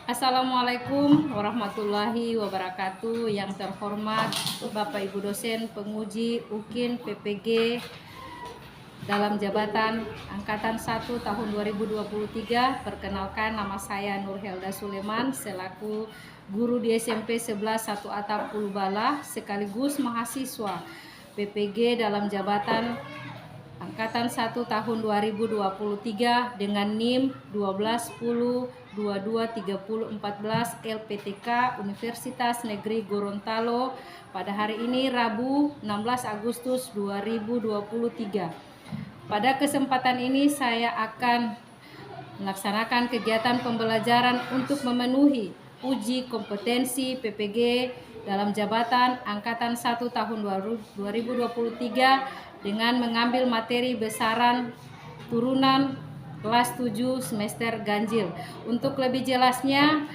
Assalamualaikum warahmatullahi wabarakatuh. Yang terhormat Bapak Ibu dosen penguji UKIN PPG dalam jabatan Angkatan 1 tahun 2023. Perkenalkan, nama saya Nur Helda Suleman selaku guru di SMP 11 1 Atap Pulubala sekaligus mahasiswa PPG dalam jabatan Angkatan 1 tahun 2023 dengan NIM 1210223014 LPTK Universitas Negeri Gorontalo pada hari ini Rabu 16 Agustus 2023. Pada kesempatan ini saya akan melaksanakan kegiatan pembelajaran untuk memenuhi uji kompetensi PPG dalam jabatan Angkatan 1 tahun 2023 dengan mengambil materi besaran turunan kelas 7 semester ganjil. Untuk lebih jelasnya,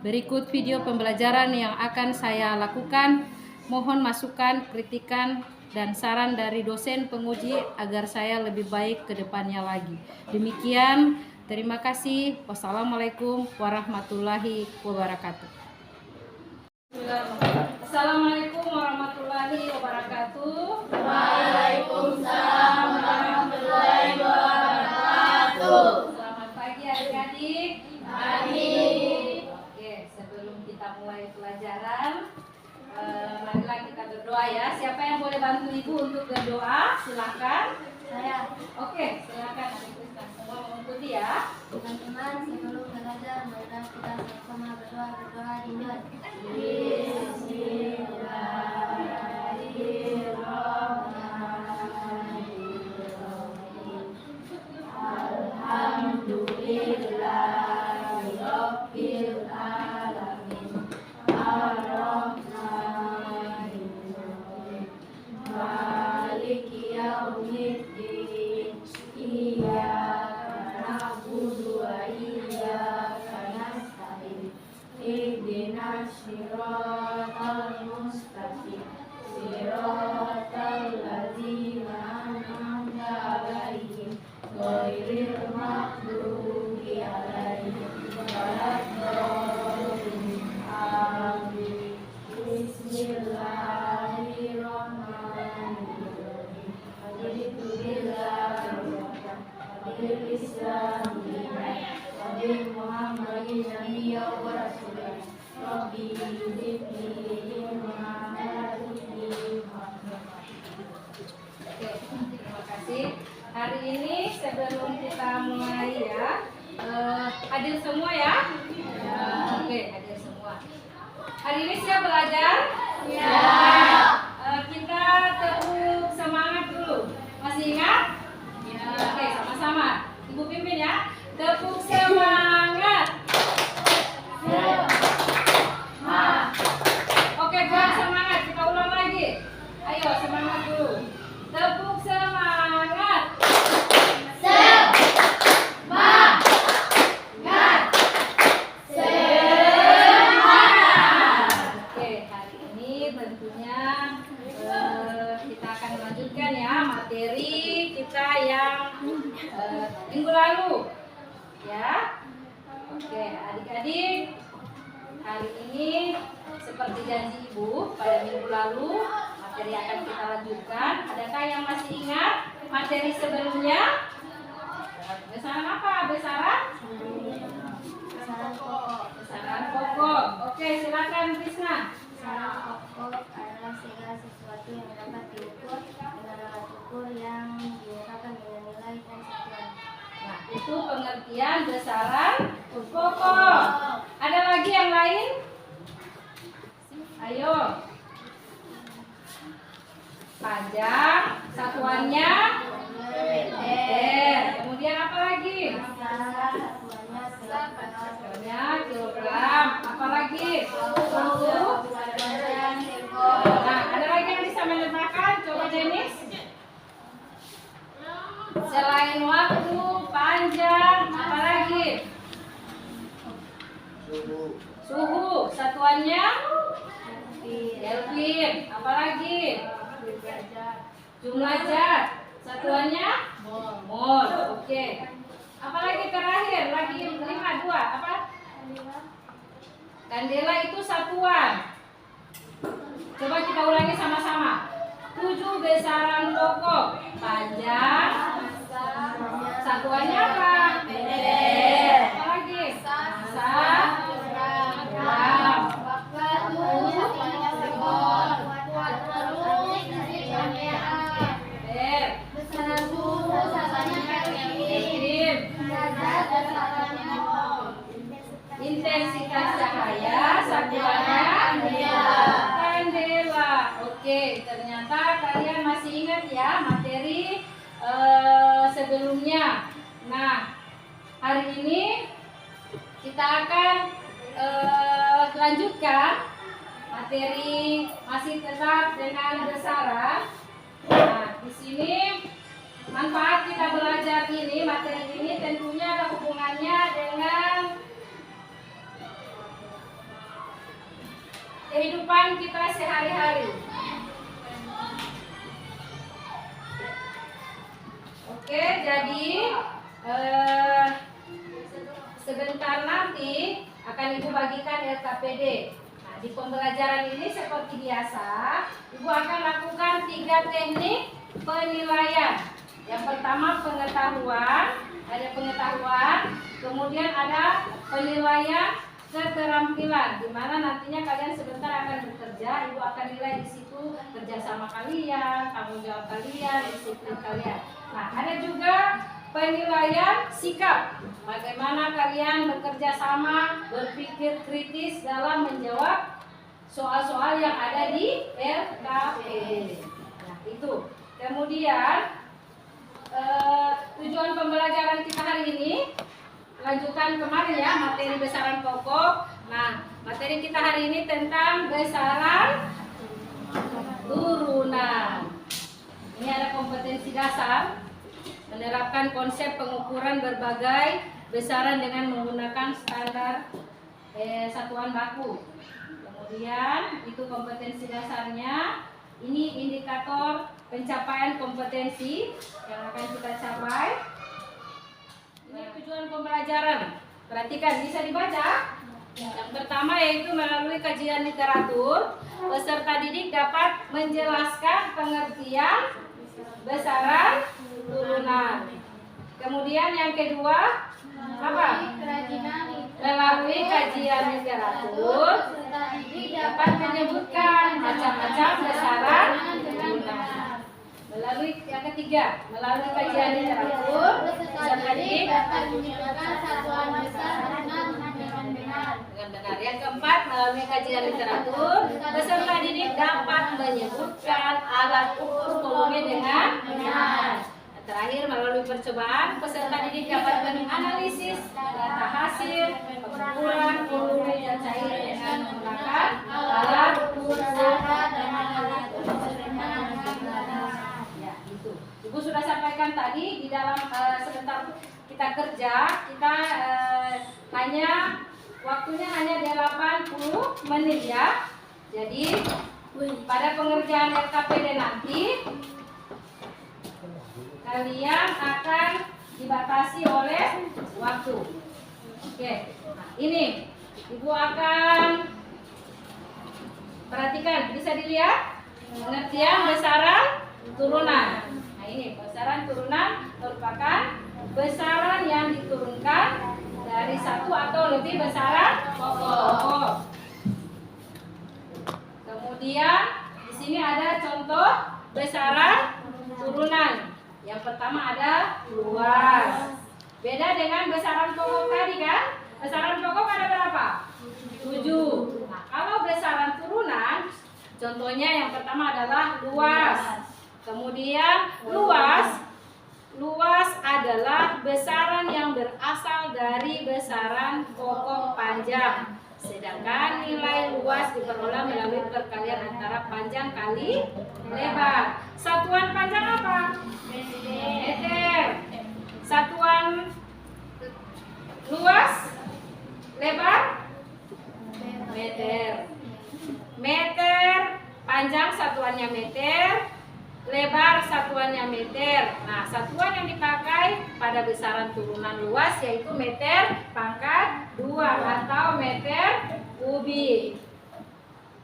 berikut video pembelajaran yang akan saya lakukan. Mohon masukan, kritikan, dan saran dari dosen penguji agar saya lebih baik ke depannya lagi. Demikian, terima kasih. Wassalamualaikum warahmatullahi wabarakatuh. Assalamualaikum warahmatullahi wabarakatuh. Waalaikumsalam warahmatullahi wabarakatuh. Selamat pagi adik-adik. Pagi. Oke, sebelum kita mulai pelajaran, marilah kita berdoa ya. Siapa yang boleh bantu ibu untuk berdoa? Silakan. Saya. Oke, silakan. Semua mengikuti ya. Teman-teman, sebelum belajar, marilah kita sama-sama berdoa ringan. Bismillahirrahmanirrahim. Alhamdulillahirabbil alamin. Ar-Rahmanir-Rahim. Maliki yaumiddin. Iyyaka na'budu wa iyyaka nasta'in. Ihdinas siratal mustaqim. Siratal ladzina an'amta 'alaihim ghairil maghdubi 'alaihim waladdallin. Amin. Bismillahirrahmanirrahim. Raditu billahi rabban wa bil islami dinan wa bi Muhammadin nabiyyan wa rasulan. Rabbi zidni ilma wa zidni fahma. Oke, terima kasih. Hari ini sebelum kita mulai ya, hadir semua ya? Oke, hadir semua. Hari ini siap belajar? Ya. Kita tepuk semangat dulu. Masih ingat? Ya. Oke, sama-sama. Ibu pimpin ya. Tepuk semangat. Oke, buat semangat. Kita ulang lagi. Ayo, semangat dulu. Tepuk semangat. Oke, hari ini tentunya kita akan melanjutkan ya materi kita yang minggu lalu. Ya. Oke, adik-adik, hari ini seperti janji ibu pada minggu lalu materi akan kita lanjutkan. Adakah yang masih ingat materi sebelumnya? Besaran apa? Besaran pokok. Oke, silakan Krisna. Besaran pokok adalah segala sesuatu yang dapat diukur dengan alat ukur yang dinyatakan dengan nilai dan satuan. Nah, itu pengertian besaran pokok. Ada lagi yang lain? Ayo. Panjang, satuannya meter. Kemudian apa lagi? Satuannya kilogram. Apa lagi? Suhu. Nah, ada lagi yang bisa menerjemahkan? Coba Denis. Selain waktu, panjang, apa lagi? Suhu. Satuannya Kelvin. Apa lagi? Jumlah zat. Satuannya mol. Oke. Apalagi terakhir, lagi 5, 2, apa? Kandela itu satuan. Coba kita ulangi sama-sama. 7 besaran pokok panjang. Satuannya apa? Meter. Apa lagi? Massa. Gram. Intensitas cahaya satuannya kandela. Oke, ternyata kalian masih ingat ya materi sebelumnya. Nah, hari ini kita akan lanjutkan materi masih tetap dengan besaran. Nah, di sini manfaat kita belajar ini, materi ini tentunya ada hubungannya dengan kehidupan kita sehari-hari. Oke, jadi sebentar nanti akan Ibu bagikan LKPD. Nah, di pembelajaran ini seperti biasa, Ibu akan lakukan 3 teknik penilaian. Yang pertama pengetahuan, ada pengetahuan, kemudian ada penilaian keterampilan, di mana nantinya kalian sebentar akan bekerja, Ibu akan nilai di situ kerjasama kalian, tanggung jawab kalian, disiplin kalian. Nah, ada juga penilaian sikap, bagaimana kalian bekerja sama, berpikir kritis dalam menjawab soal-soal yang ada di LKPD. Nah, itu. Kemudian tujuan pembelajaran kita hari ini lanjutan kemarin ya, materi besaran pokok. Nah, materi kita hari ini tentang besaran turunan. Ini ada kompetensi dasar, menerapkan konsep pengukuran berbagai besaran dengan menggunakan standar satuan baku. Kemudian itu kompetensi dasarnya. Ini indikator pencapaian kompetensi yang akan kita capai. Ini tujuan pembelajaran. Perhatikan, bisa dibaca. Yang pertama yaitu melalui kajian literatur, peserta didik dapat menjelaskan pengertian besaran turunan. Kemudian yang kedua, apa? Melalui kajian literatur dapat menyebutkan macam-macam besaran turunan. Melalui yang ketiga, melalui kajian literatur, peserta didik dapat menyebutkan satuan besar dengan benar. Yang keempat, melalui kajian literatur, peserta didik dapat menyebutkan alat ukur volume dengan benar. Terakhir, melalui percobaan, peserta didik dapat menganalisis data hasil pengukuran volume dan cair dengan menggunakan alat ukur sarat dan alat ukur benar. Ya, itu. Ibu sudah sampaikan tadi di dalam sebentar kita kerja, kita waktunya hanya 80 menit ya. Jadi pada pengerjaan LKPD nanti kalian akan dibatasi oleh waktu. Oke, nah, ini Ibu akan perhatikan, bisa dilihat pengertian besaran turunan. Nah, ini besaran turunan merupakan besaran yang diturunkan dari satu atau lebih besaran pokok. Kemudian di sini ada contoh besaran turunan. Yang pertama ada luas. Beda dengan besaran pokok tadi kan? Besaran pokok ada berapa? 7. Nah, kalau besaran turunan, contohnya yang pertama adalah luas. Kemudian luas adalah besaran yang berasal dari besaran pokok panjang. Sedangkan nilai luas diperoleh melalui perkalian antara panjang kali lebar. Satuan panjang apa? Meter. Satuan luas lebar? Meter. Meter panjang satuannya meter, lebar satuannya meter. Nah, satuan yang dipakai pada besaran turunan luas yaitu meter pangkat 2 atau meter kubik.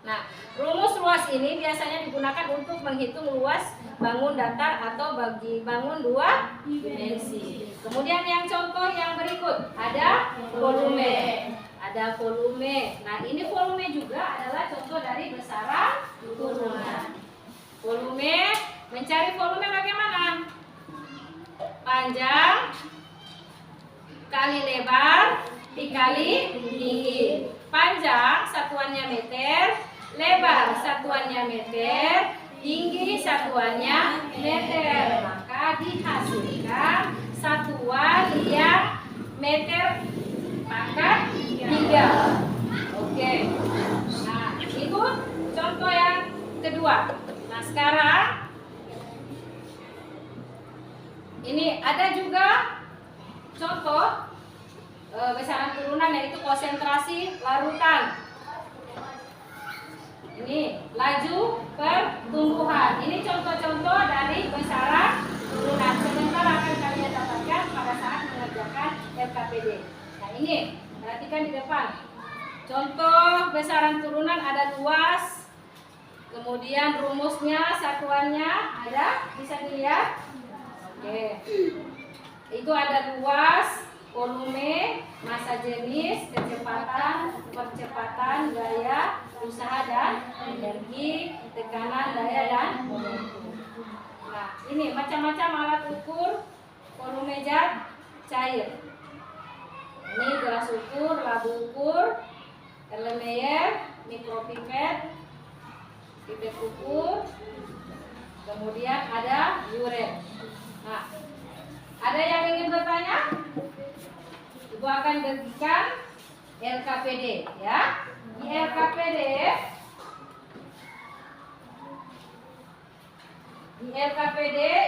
Nah, rumus luas ini biasanya digunakan untuk menghitung luas bangun datar atau bagi bangun dua dimensi. Kemudian yang contoh yang berikut ada volume. Ada volume. Nah, ini volume juga adalah contoh dari besaran turunan. Volume, mencari volume bagaimana? Panjang kali lebar dikali tinggi. Panjang satuannya meter, lebar satuannya meter, tinggi satuannya meter. Maka dihasilkan satuan yang meter pangkat 3. Oke. Nah, itu contoh yang kedua. Nah, sekarang ini ada juga contoh besaran turunan, yaitu konsentrasi larutan. Ini laju pertumbuhan. Ini contoh-contoh dari besaran turunan. Sebentar akan kalian dapatkan pada saat mengerjakan LKPD. Nah, ini perhatikan di depan. Contoh besaran turunan ada luas. Kemudian rumusnya, satuannya ada, bisa dilihat. Oke. Itu ada luas, volume, massa jenis, kecepatan, percepatan, gaya, usaha dan energi, tekanan, daya dan momentum. Nah, ini macam-macam alat ukur volume zat cair. Ini gelas ukur, labu ukur, Erlenmeyer, mikropipet, pipet ukur, kemudian ada uret. Nah, ada yang ingin bertanya? Ibu akan bagikan LKPD, ya. Di LKPD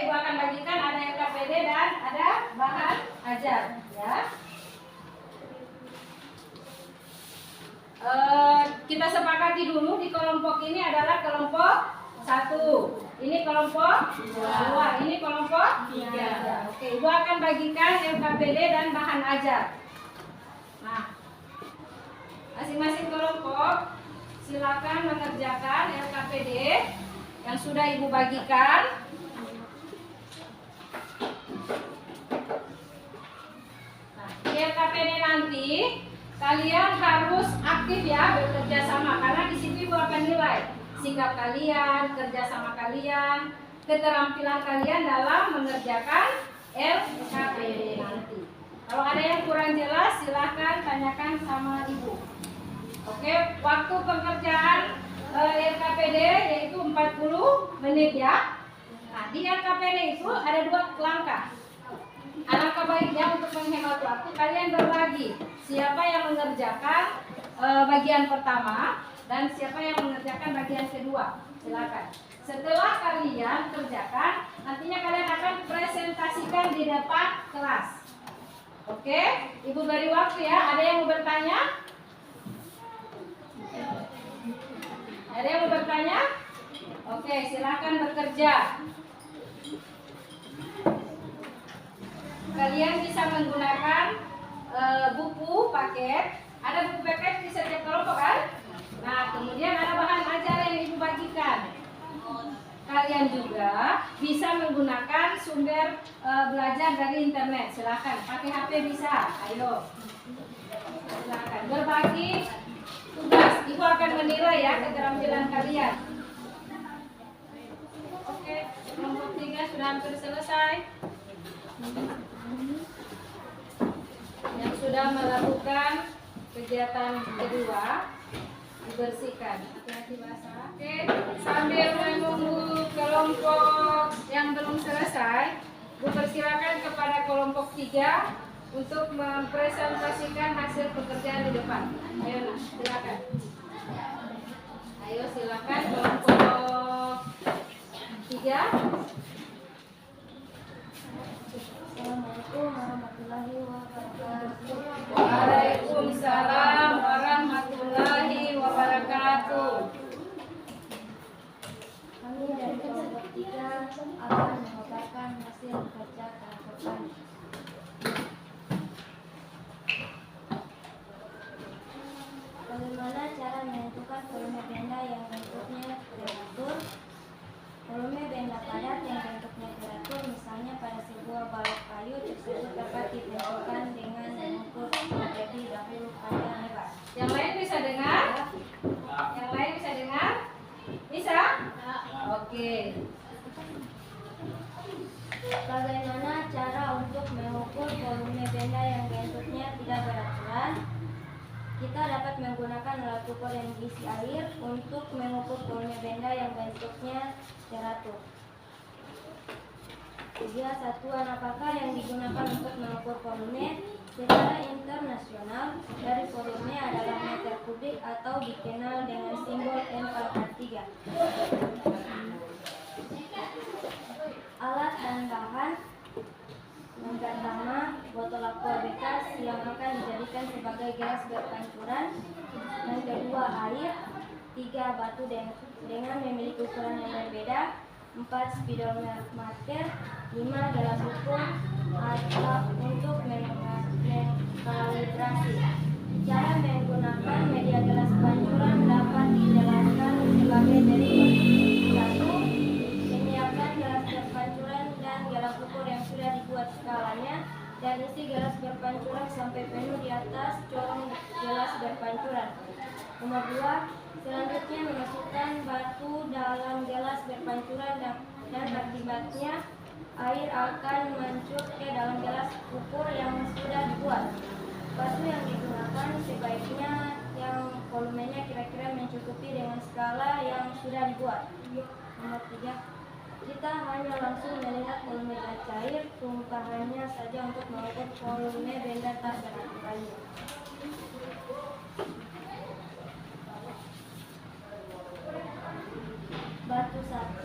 Ibu akan bagikan ada LKPD dan ada bahan ajar, ya. Kita sepakati dulu di kelompok ini adalah kelompok 1. Ini kelompok 2, ini kelompok 3. Oke, Ibu akan bagikan LKPD dan bahan ajar. Nah, masing-masing kelompok silakan mengerjakan LKPD yang sudah Ibu bagikan. Nah, di LKPD nanti kalian harus aktif ya, bekerja sama, karena di situ Ibu akan nilai sikap kalian, kerjasama kalian, keterampilan kalian dalam mengerjakan LKPD nanti. Kalau ada yang kurang jelas, silahkan tanyakan sama Ibu. Oke, waktu pekerjaan LKPD yaitu 40 menit ya. Nah, di LKPD itu ada 2 langkah. Alangkah baiknya untuk menghemat waktu, kalian berbagi siapa yang mengerjakan bagian pertama dan siapa yang mengerjakan bagian kedua. Silakan. Setelah kalian kerjakan, nantinya kalian akan presentasikan di depan kelas. Oke, Ibu beri waktu ya. Ada yang mau bertanya? Ada yang mau bertanya? Oke, silakan bekerja. Kalian bisa menggunakan buku paket. Ada buku paket di setiap kelompok kan? Nah, kemudian ada bahan ajar yang Ibu bagikan. Kalian juga bisa menggunakan sumber belajar dari internet. Silakan, pakai HP bisa. Ayo, silakan berbagi tugas. Ibu akan menilai ya keterampilan kalian. Oke, kelompok 3 sudah hampir selesai. Yang sudah melakukan kegiatan kedua dibersihkan. Hati-hati basah. Oke, sambil menunggu kelompok yang belum selesai, Bu persilakan kepada kelompok 3 untuk mempresentasikan hasil pekerjaan di depan. Ayo, nah, silakan. Ayo silakan kelompok 3. Assalamualaikum warahmatullahi wabarakatuh. Waalaikumsalam warahmatullahi wabarakatuh. Kami dari kelompok 3 akan memaparkan hasil kerja kelompok kami. Bagaimana Oke. Bagaimana cara untuk mengukur volume benda yang bentuknya tidak beraturan? Kita dapat menggunakan alat ukur yang diisi air untuk mengukur volume benda yang bentuknya teratur. 3. Satuan apakah yang digunakan untuk mengukur volume? Secara internasional, dari volume adalah meter kubik atau dikenal dengan simbol M/3. Alat dan bahan. Yang pertama, botol aqua bekas yang akan dijadikan sebagai gelas berpancuran. Yang kedua, air. 3. Batu dengan memiliki ukuran yang berbeda. 4. Speedometer. 5. Gelas ukur atau untuk mengkalibrasi. Cara menggunakan media gelas pancuran dapat dijelaskan sebagai berikut. 1. Menyiapkan gelas berpancuran dan gelas ukur yang sudah dibuat skalanya dan isi gelas berpancuran sampai penuh di atas corong gelas berpancuran. Nomor 2. Selanjutnya memasukkan batu dalam gelas berpancuran dan akibatnya air akan mencup ke dalam gelas ukur yang sudah dibuat. Batu yang digunakan sebaiknya yang volumenya kira-kira mencukupi dengan skala yang sudah dibuat. Nomor 3. Kita hanya langsung melihat volume gas cair, tumpahannya saja untuk mengukur volume benda tak beraturannya. Batu 1,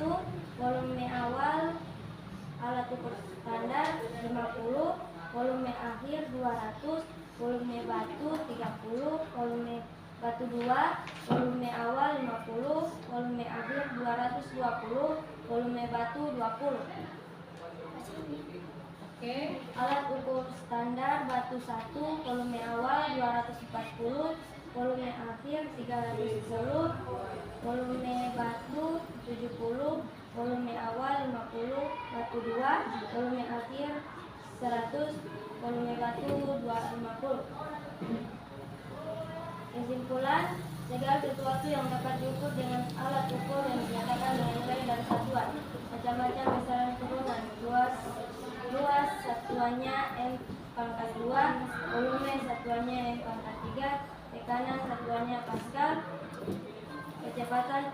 volume awal alat ukur standar 50, volume akhir 200, volume batu 30, volume batu 2, volume awal 50, volume akhir 220, volume batu 20. Oke. Alat ukur standar batu 1, volume awal 240, volume akhir 310, volume batu 70, volume awal 50, batu 2, volume akhir 100, volume batu 250. Kesimpulan, segala sesuatu yang dapat diukur dengan alat ukur yang dinyatakan dengan nilai dan satuan macam-macam besaran turunan. Luas satuannya M/2, volume satuannya M/3, tekanan satuannya Pascal,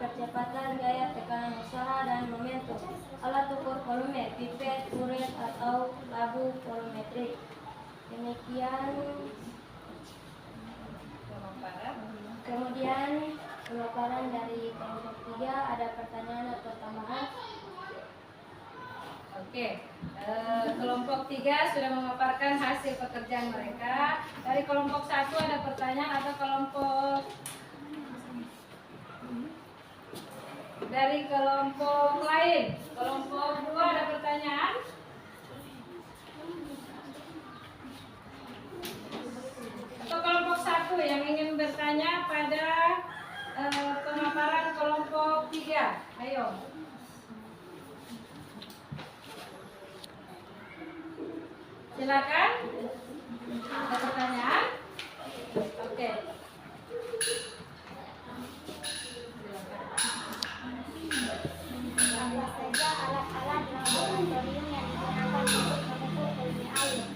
percepatan, gaya tekanan usaha, dan momentum. Alat ukur volume, pipet, uret, atau labu volumetrik. Demikian. Kemudian pemaparan dari kelompok 3, ada pertanyaan atau tambahan? Oke, kelompok 3 sudah memaparkan hasil pekerjaan mereka. Dari kelompok 1 ada pertanyaan atau dari kelompok lain? Kelompok 2 ada pertanyaan? Atau kelompok 1 yang ingin bertanya pada pemaparan kelompok 3? Ayo. Silakan. Ada pertanyaan? Oke. Apa saja alat-alat laboratorium yang digunakan untuk mengukur volume air?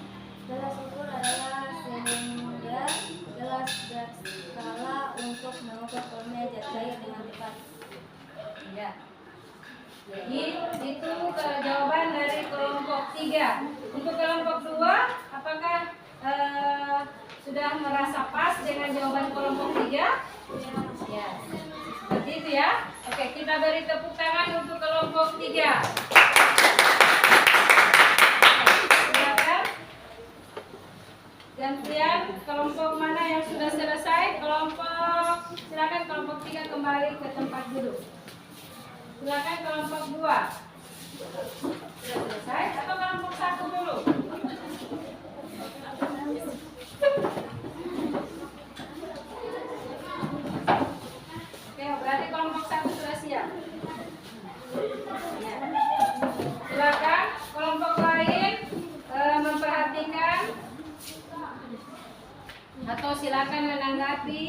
Gelas ukur adalah silinder gelas berskala untuk mengukur volume zat cair dengan tepat. Ya. Jadi itu jawaban dari kelompok 3. Untuk kelompok 2, apakah sudah merasa pas dengan jawaban kelompok 3? Ya. Seperti itu ya. Oke, kita beri tepuk tangan untuk kelompok 3. Silakan. Gantian kelompok mana yang sudah selesai? Silakan kelompok 3 kembali ke tempat duduk. Silakan kelompok 2. Sudah selesai atau kelompok 1 dulu? Oke, berarti kelompok 1 sudah siap. Ya. Silakan kelompok lain memperhatikan atau silakan menanggapi.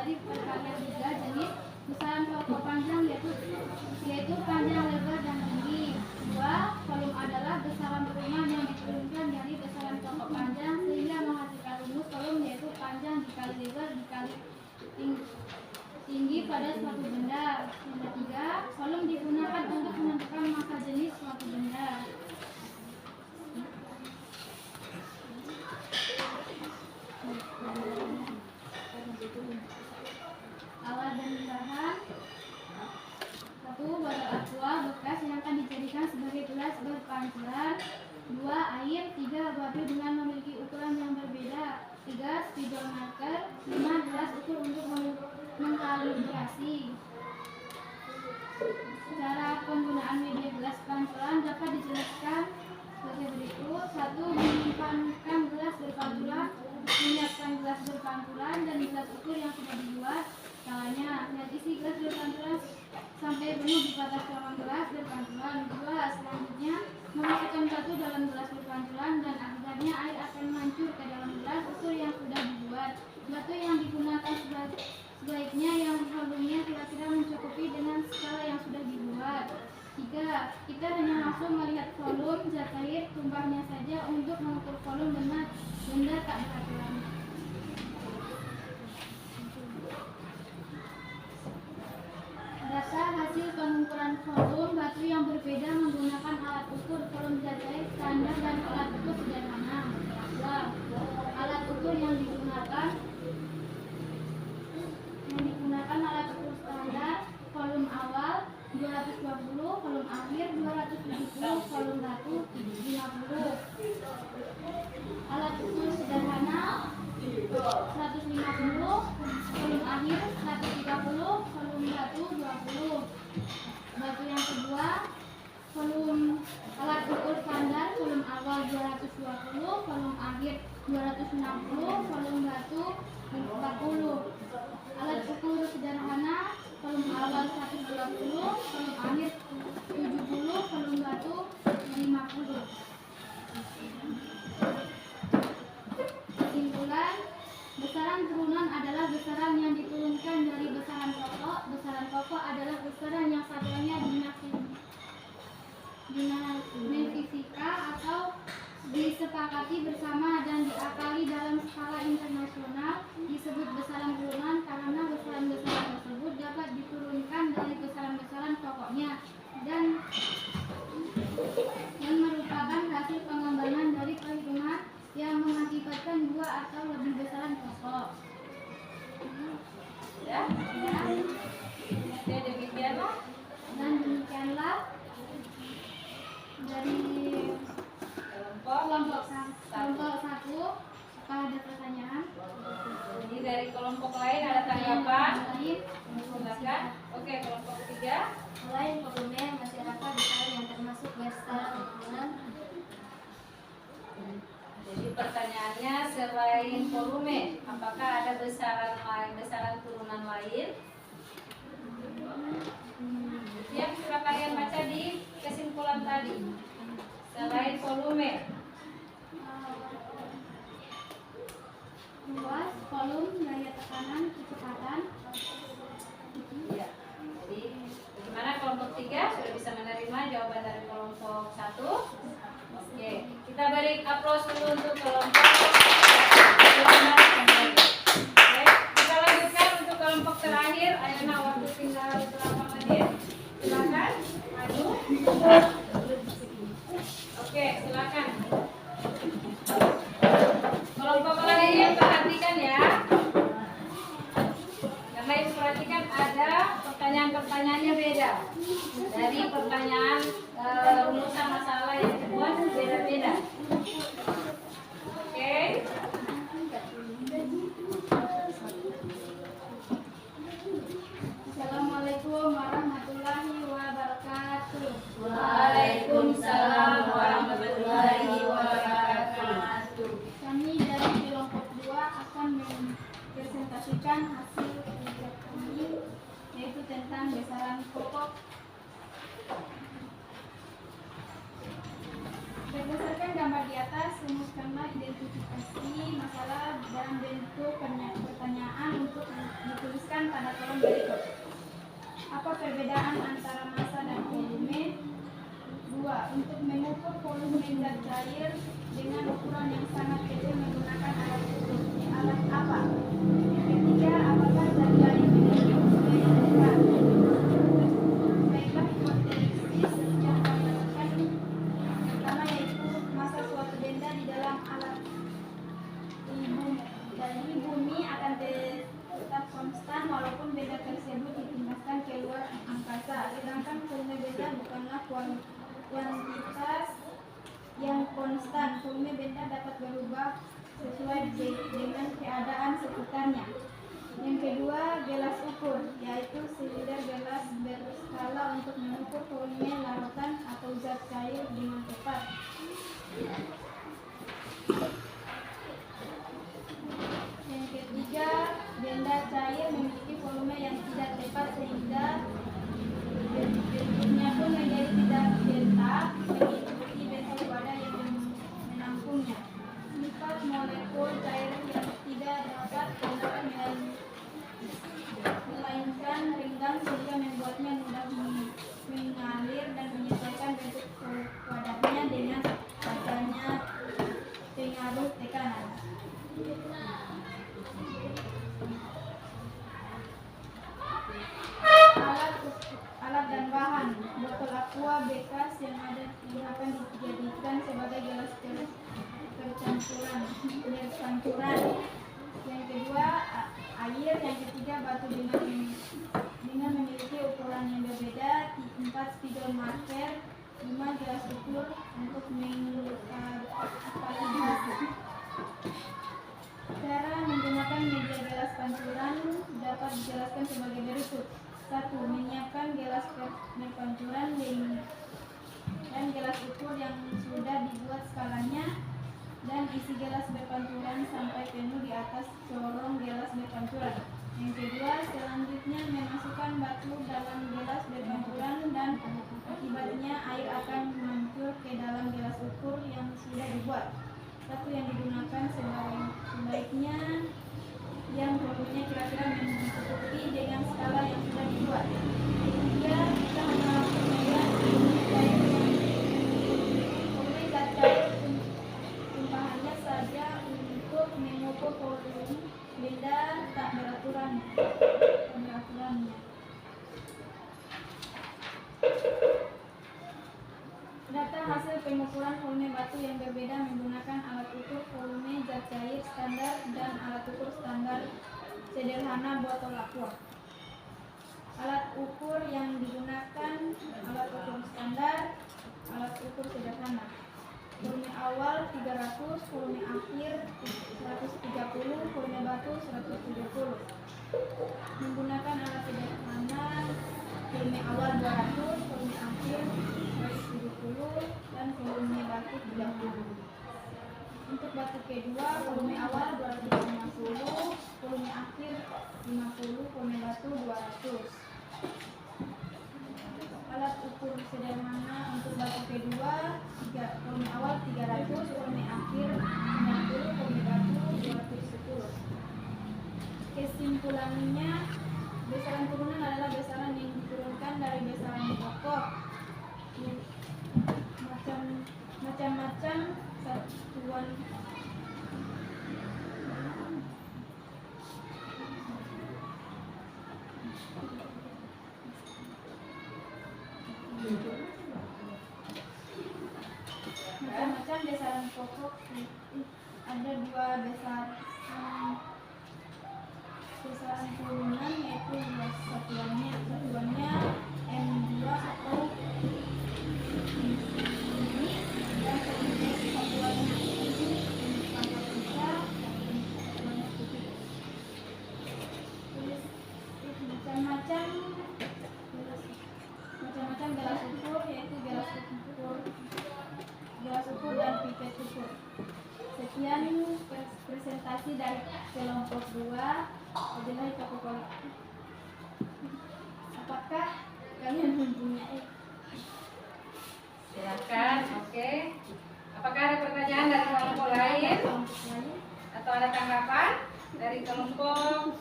dari perkalian 3 jenis besaran pokok panjang yaitu panjang, lebar, dan tinggi. 2. Kolom adalah besaran turunan yang diturunkan dari besaran pokok panjang sehingga menghasilkan rumus kolom yaitu panjang dikali lebar dikali tinggi pada suatu benda. Yang ketiga, kolom digunakan untuk menentukan masa jenis suatu benda. Alat dan bahan. 1. Botol aqua bekas yang akan dijadikan sebagai gelas berpancuran. 2. Air. 3. Batu dengan memiliki ukuran yang berbeda. 3. Spidol marker. 5. Gelas ukur untuk mengkalibrasi. Cara penggunaan media gelas pancuran dapat dijelaskan sebagai berikut. 1. Menyimpankan gelas berpancuran, menyiapkan gelas berpancuran dan gelas ukur yang sudah dibuat. Caranya, lihat isi gelas berpancuran sampai penuh di batas ruangan gelas berpancuran. 2. Selanjutnya, memasukkan batu dalam gelas berpancuran dan akibatnya air akan mancur ke dalam gelas ukur yang sudah dibuat. Batu yang digunakan sebaiknya yang volumenya kira-kira mencukupi dengan skala yang sudah dibuat. 3. Kita hanya langsung melihat volume zat air tumpahnya saja untuk mengukur volume benda tak beraturan. Data hasil pengukuran volume batu yang berbeda menggunakan alat ukur volume zat air standar dan alat ukur sederhana. 2. Alat ukur yang digunakan alat ukur standar volume awal 220, volume akhir 270, volume batu 50. Alat ukur sederhana 150, volume akhir 130, volume batu 20. Batu yang kedua, volume alat ukur standar volume awal 220, volume akhir 260, volume batu 40. Alat ukur sederhana volume awal 120, volume akhir 70, volume batu 50. Kesimpulan, besaran turunan adalah besaran yang diturunkan dari besaran pokok. Besaran pokok adalah besaran yang satuannya dinamifika atau disepakati bersama dan diakali dalam skala internasional disebut besaran turunan karena besaran-besaran tersebut dapat diturunkan dari besaran-besaran pokoknya dan yang merupakan hasil pengembangan dari perhitungan yang mengakibatkan dua atau lebih besaran pokok. Ya? Ya, demikianlah. Dan demikianlah dari kelompok 1. Apa ada pertanyaan? Jadi dari kelompok lain ada tanggapan? Lain? Silakan. Oke, kelompok 3. Selain volume, masih adakah besaran yang termasuk besaran turunan? Jadi pertanyaannya selain volume, apakah ada besaran lain, besaran turunan lain? Yang sudah kalian baca di kesimpulan tadi. Selain volume, Luas, volume, daya tekanan, kecepatan. ya. Jadi bagaimana kelompok 3 sudah bisa menerima jawaban dari kelompok 1? Oke, kita beri aplaus dulu untuk kelompok. Oke, kita lanjutkan untuk kelompok terakhir. Ayana, waktu tinggal berapa menit? Silakan maju. Oke, silakan. Kelompok lain perhatikan ya. Karena ibu perhatikan ada pertanyaan-pertanyaannya beda. Dari pertanyaan rumusan masalah yang dibuat beda-beda. Oke. Assalamualaikum warahmatullahi wabarakatuh. Waalaikumsalam warahmatullahi wabarakatuh. Kami dari kelompok 2 akan mempresentasikan hasil riset kami, yaitu tentang besaran pokok. Berdasarkan gambar di atas, rumuskanlah identifikasi masalah dalam bentuk pertanyaan untuk ditulis perbedaan antara massa dan volume. 2. Untuk mengukur volume zat cair dengan ukuran yang sangat kecil menggunakan alat ukur. Alat apa? Yang ketiga, apakah zat cair memiliki volume yang besar? Baiklah, hipotesis yang kami lakukan pertama yaitu massa suatu benda di dalam alat bumi. Jadi bumi akan tetap konstan walaupun benda tersebut dipindahkan keluar angkasa. Sedangkan volume benda bukanlah kuantitas yang konstan. Volume benda dapat berubah sesuai dengan keadaan sekitarnya. Yang kedua, gelas ukur, yaitu silinder gelas berskala untuk mengukur volume larutan atau zat cair dengan tepat. Yang ketiga, benda cair memiliki volume yang tidak tepat sehingga bentuknya pun menjadi tidak tetap mengikuti bentuk wadah yang menampungnya. Sifat molekul cair yang tidak dapat digunakan melainkan renggang sehingga membuatnya mudah mengalir dan menyesuaikan bentuk wadahnya dengan adanya pengaruh tekanan. Alat dan bahan: botol aqua bekas yang akan dijadikan sebagai gelas percampuran. Yang kedua, air. Yang ketiga, batu dengan memiliki ukuran yang berbeda. 4 spidol marker. 5 gelas ukur untuk mengkalibrasi. Cara menggunakan media gelas pancuran dapat dijelaskan sebagai berikut. 1. Menyiapkan gelas berpancuran dan gelas ukur yang sudah dibuat skalanya dan isi gelas berpancuran sampai penuh di atas corong gelas berpancuran. Yang kedua, selanjutnya memasukkan batu dalam gelas berpancuran dan akibatnya air akan mancur ke dalam gelas ukur yang sudah dibuat. Satu yang digunakan sebaiknya yang volumenya kira-kira mencukupi dengan skala yang sudah dibuat. Ketiga, kita menerapkan volume zat cair tumpahannya saja untuk mengukur volume benda tak beraturannya. Data hasil pengukuran volume batu yang berbeda menggunakan alat ukur volume zat cair standar dan alat ukur standar sederhana botol aqua. Alat ukur yang digunakan: alat ukur standar, alat ukur sederhana. Volume awal 300, volume akhir 130, volume batu 170. Menggunakan alat sederhana: volume awal 200, volume akhir 170 dan volume batu 30. Untuk batu kedua, volume awal 250, volume akhir 50, volume batu 200. Alat ukur sederhana untuk batu kedua, volume awal 300, volume akhir 90, volume batu 210. Kesimpulannya, besaran turunan adalah besaran yang diturunkan dari besaran pokok. Macam-macam satuan besaran pokok. Ada dua besaran turunan, yaitu satuannya M2 atau dan satuannya macam-macam gelas ukur, yaitu gelas ukur dan pipet ukur. Sekian presentasi dari kelompok 2. Wabillahi taufiq. Apakah kalian mempunyai? Silakan. Oke. Apakah ada pertanyaan dari kelompok lain atau ada tanggapan dari kelompok?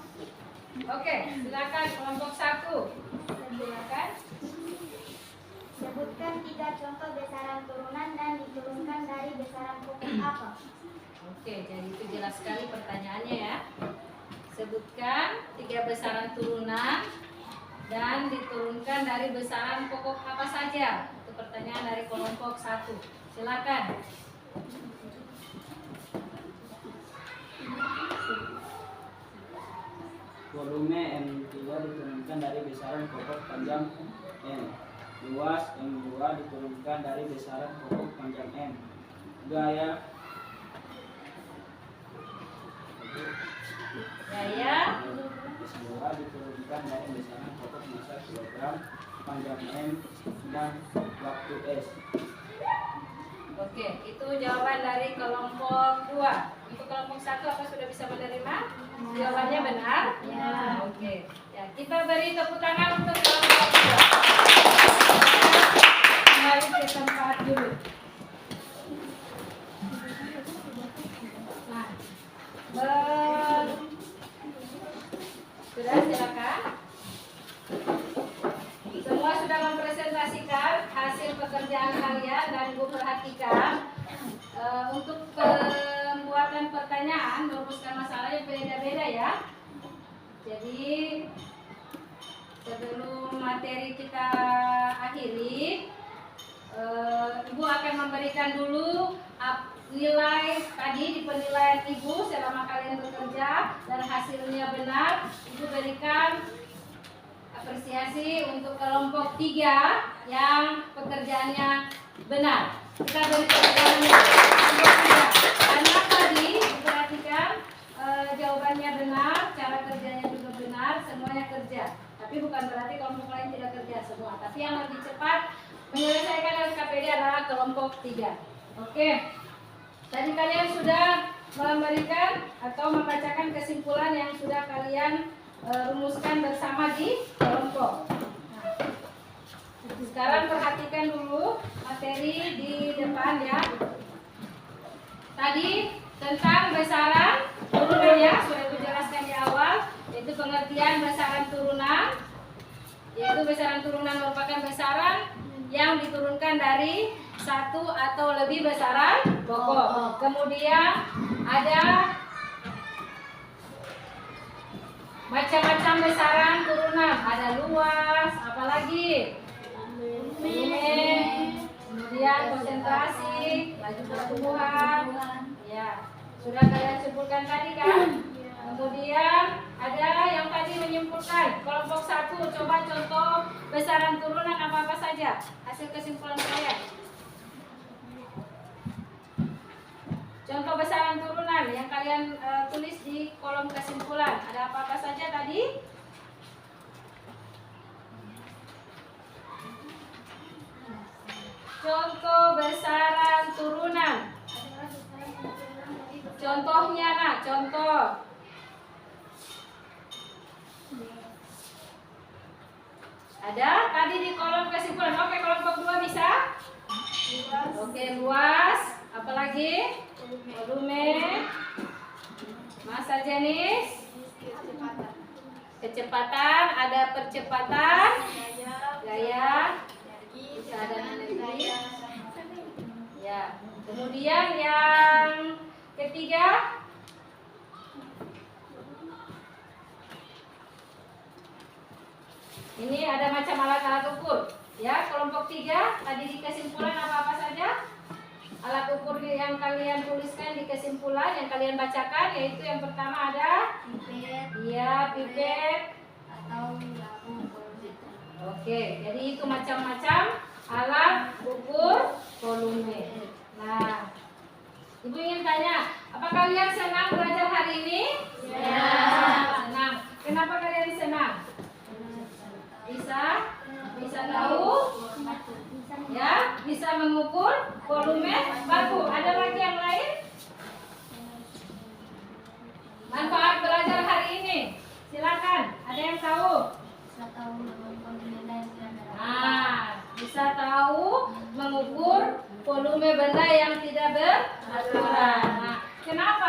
Oke, silakan kelompok 1. Silakan. Sebutkan 3 contoh besaran turunan dan diturunkan dari besaran pokok apa? Oke, jadi itu jelas sekali pertanyaannya ya. Sebutkan 3 besaran turunan dan diturunkan dari besaran pokok apa saja. Itu pertanyaan dari kelompok 1. Silakan. Volume M3 diturunkan dari besaran pokok panjang M. Luas M2 diturunkan dari besaran pokok panjang M. Gaya S2 diturunkan dari besaran pokok massa kilogram panjang M dan waktu S. Oke, itu jawaban dari kelompok 2. Untuk kelompok 1 apa sudah bisa menerima? Jawabannya benar? Ya. Oke. Ya, kita beri tepuk tangan untuk kelompok 2. Kembali ke tempat dulu. Nah, sudah silakan. Semua sudah mempresentasikan hasil pekerjaan kalian dan Ibu perhatikan untuk pembuatan pertanyaan merumuskan masalah yang beda-beda ya. Jadi sebelum materi kita akhiri, Ibu akan memberikan dulu nilai tadi di penilaian Ibu selama kalian bekerja dan hasilnya benar. Ibu berikan apresiasi untuk kelompok 3 yang pekerjaannya benar. Kita beri tepuk tangan kelompok 3. Karena tadi diperhatikan jawabannya benar, cara kerjanya juga benar, semuanya kerja. Tapi bukan berarti kelompok lain tidak kerja semua. Tapi yang lebih cepat menyelesaikan LKPD adalah kelompok 3. Oke. Tadi kalian sudah memberikan atau membacakan kesimpulan yang sudah kalian rumuskan bersama di kelompok. Nah, sekarang perhatikan dulu materi di depan ya. Tadi tentang besaran turunan ya, sudah dijelaskan di awal, yaitu pengertian besaran turunan. Yaitu besaran turunan merupakan besaran yang diturunkan dari satu atau lebih besaran pokok. Kemudian ada macam-macam besaran turunan, ada luas, apalagi kemudian konsentrasi, laju pertumbuhan, ya sudah kalian simpulkan tadi kan. Kemudian ada yang tadi menyimpulkan kelompok 1, coba contoh besaran turunan apa-apa saja, hasil kesimpulan kalian. Contoh besaran turunan yang kalian tulis di kolom kesimpulan. Ada apa-apa saja tadi? Contoh besaran turunan. Contohnya nak, contoh. Ada tadi di kolom kesimpulan. Oke, kelompok 2 bisa? Oke, luas. Apalagi? Volume, massa jenis, kecepatan, ada percepatan, gaya, bisa ada energi. Ya, kemudian yang ketiga, ini ada macam alat-alat ukur. Ya, kelompok 3 tadi di kesimpulan apa-apa saja? Alat ukur yang kalian tuliskan di kesimpulan yang kalian bacakan, yaitu yang pertama ada Pipet. iya, pipet Atau lampu volumeta. Oke, jadi itu macam-macam alat ukur volume. Nah, Ibu ingin tanya, apa kalian senang belajar hari ini? Ya. Senang. Kenapa kalian senang? Bisa tahu? Ya, bisa mengukur volume baku. Ada lagi yang lain? Manfaat belajar hari ini. Silakan. Ada yang tahu? Bisa tahu volume dan kadar. Nah, bisa tahu mengukur volume benda yang tidak beraturan. Nah, kenapa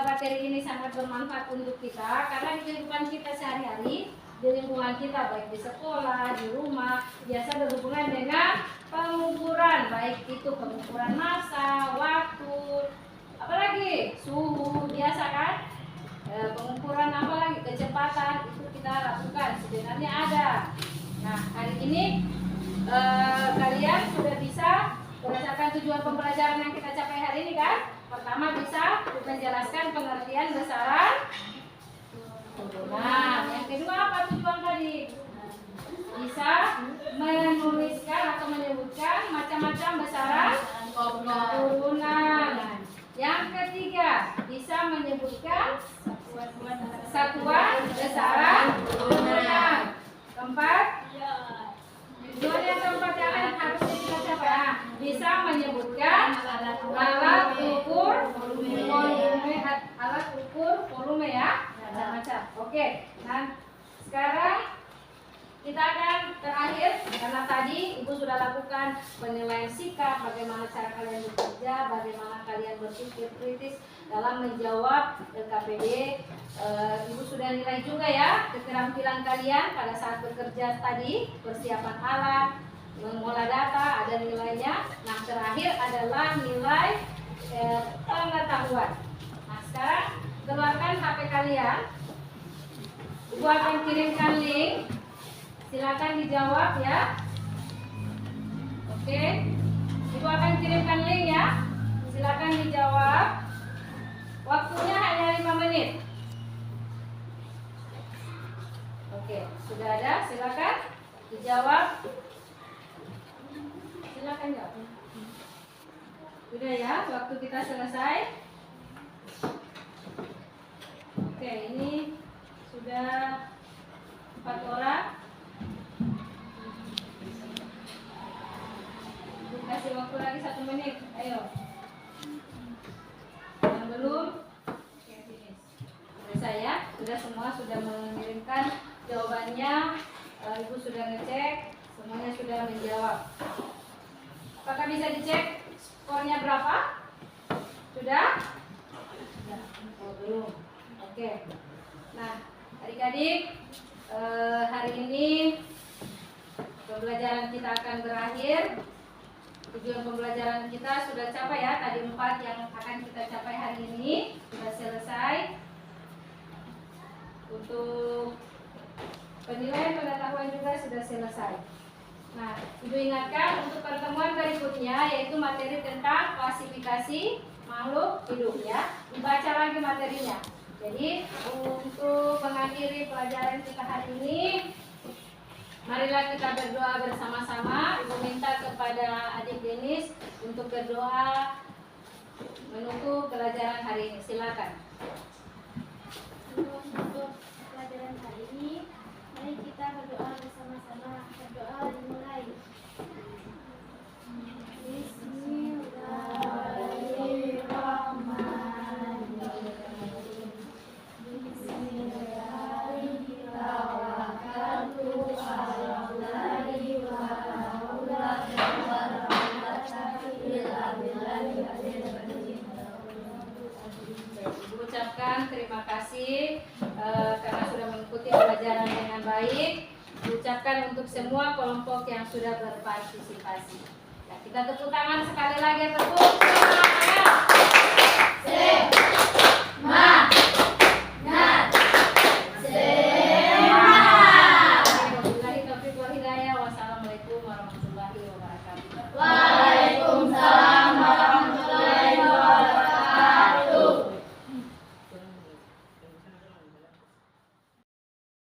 materi ini sangat bermanfaat untuk kita? Karena di kehidupan kita sehari-hari di lingkungan kita, baik di sekolah, di rumah, biasa berhubungan dengan pengukuran, baik itu pengukuran massa, waktu, apalagi suhu, biasa kan? Pengukuran apalagi kecepatan itu kita lakukan, sebenarnya ada. Nah, hari ini kalian sudah bisa berdasarkan tujuan pembelajaran yang kita capai hari ini kan? Pertama bisa menjelaskan pengertian besaran turunan. Yang kedua apa tujuan tadi? Bisa menuliskan atau menyebutkan macam-macam besaran turunan. Yang ketiga bisa menyebutkan satuan besaran turunan. Keempat, tujuan yang keempat yang harusnya kita capai, bisa menyebutkan alat ukur volume ya, macam-macam. Oke, nah sekarang kita akan terakhir karena tadi Ibu sudah lakukan penilaian sikap, bagaimana cara kalian bekerja, bagaimana kalian berpikir kritis dalam menjawab LKPD. Ibu sudah nilai juga ya keterampilan kalian pada saat bekerja tadi, persiapan alat, mengolah data, ada nilainya. Nah terakhir adalah nilai pengetahuan. Nah sekarang keluarkan HP kalian. Ibu akan kirimkan link. Silakan dijawab ya. Oke. Ibu akan kirimkan link ya. Silakan dijawab. Waktunya hanya 5 menit. Oke, sudah ada. Silakan dijawab. Silakan jawab. Sudah ya, waktu kita selesai. Oke, ini sudah 4 orang. Kasih waktu lagi 1 menit. Ayo. Yang belum? Oke, finish. Selesai ya. Sudah semua sudah mengirimkan jawabannya. Ibu sudah ngecek. Semuanya sudah menjawab. Apakah bisa dicek skornya berapa? Sudah? Oh, belum. Oke. Nah, adik-adik, hari ini pembelajaran kita akan berakhir. Tujuan pembelajaran kita sudah capai ya. Tadi 4 yang akan kita capai hari ini sudah selesai. Untuk penilaian pengetahuan juga sudah selesai. Nah, Ibu ingatkan untuk pertemuan berikutnya yaitu materi tentang klasifikasi makhluk hidup ya. Dibaca lagi materinya. Jadi untuk mengakhiri pelajaran kita hari ini, marilah kita berdoa bersama-sama. Ibu minta kepada adik Denis untuk berdoa menutup pelajaran hari ini. Silakan. Untuk pelajaran hari ini, mari kita berdoa bersama-sama. Berdoa dimulai. Ucapkan terima kasih karena sudah mengikuti pelajaran dengan baik. Ucapkan untuk semua kelompok yang sudah berpartisipasi. Nah, kita tepuk tangan sekali lagi, tepuk tangan. Wassalamualaikum warahmatullahi wabarakatuh.